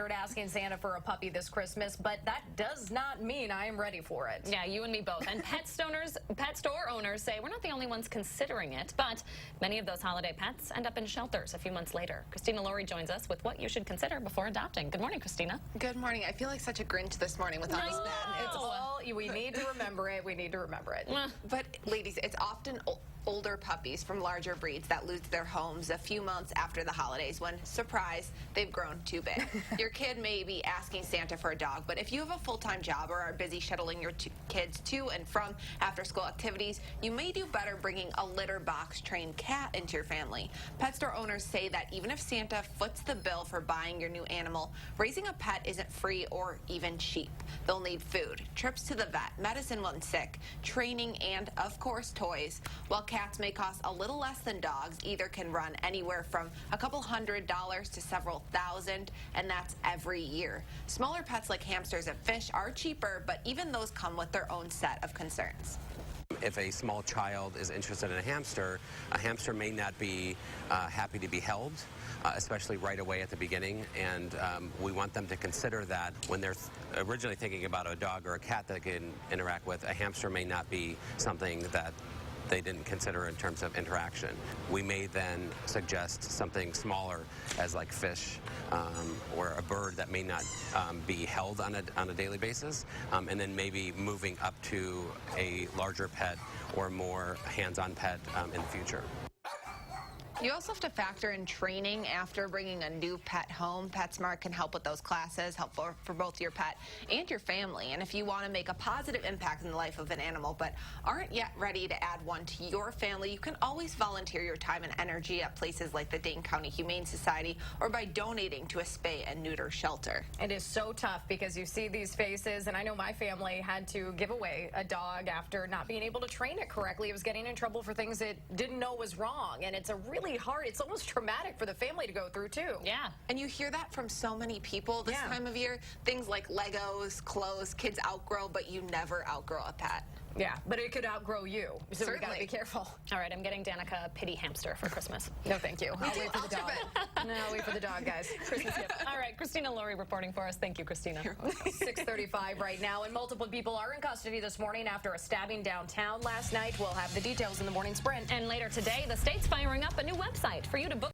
considered asking Santa for a puppy this Christmas, but that does not mean I am ready for it. Yeah, you and me both. And pet store owners say we're not the only ones considering it, but many of those holiday pets end up in shelters a few months later. Christina Laurie joins us with what you should consider before adopting. Good morning, Christina. Good morning. I feel like such a Grinch this morning with all this bad. It's all, we need to remember it. We need to remember it. But ladies, it's often older puppies from larger breeds that lose their homes a few months after the holidays when, surprise, they've grown too big. Your kid may be asking Santa for a dog, but if you have a full-time job or are busy shuttling your kids to and from after-school activities, you may do better bringing a litter box trained cat into your family. Pet store owners say that even if Santa foots the bill for buying your new animal, raising a pet isn't free or even cheap. They'll need food, trips to the vet, medicine when sick, training, and, of course, toys. While cats may cost a little less than dogs, either can run anywhere from a couple $100s to several thousand, and that's every year. Smaller pets like hamsters and fish are cheaper, but even those come with their own set of concerns. If a small child is interested in a hamster may not be happy to be held, especially right away at the beginning, and we want them to consider that when they're originally thinking about a dog or a cat that they can interact with. A hamster may not be something that they didn't consider in terms of interaction. We may then suggest something smaller as like fish or a bird that may not be held on a daily basis, and then maybe moving up to a larger pet or more hands-on pet in the future. You also have to factor in training after bringing a new pet home. PetSmart can help with those classes, help for both your pet and your family. And if you want to make a positive impact in the life of an animal but aren't yet ready to add one to your family, you can always volunteer your time and energy at places like the Dane County Humane Society or by donating to a spay and neuter shelter. It is so tough because you see these faces, and I know my family had to give away a dog after not being able to train it correctly. It was getting in trouble for things it didn't know was wrong, and it's a really hard, it's almost traumatic for the family to go through too. Yeah. And you hear that from so many people this time of year. Things like Legos, clothes, kids outgrow, but you never outgrow a pet. Yeah, but it could outgrow you, so we gotta be careful. All right, I'm getting Danica a pity hamster for Christmas. No, thank you. I'll wait for the dog. No, I'll wait for the dog, guys. Christmas gift. All right, Christina Laurie reporting for us. Thank you, Christina. 6:35 right now, and multiple people are in custody this morning after a stabbing downtown last night. We'll have the details in the morning sprint. And later today, the state's firing up a new website for you to book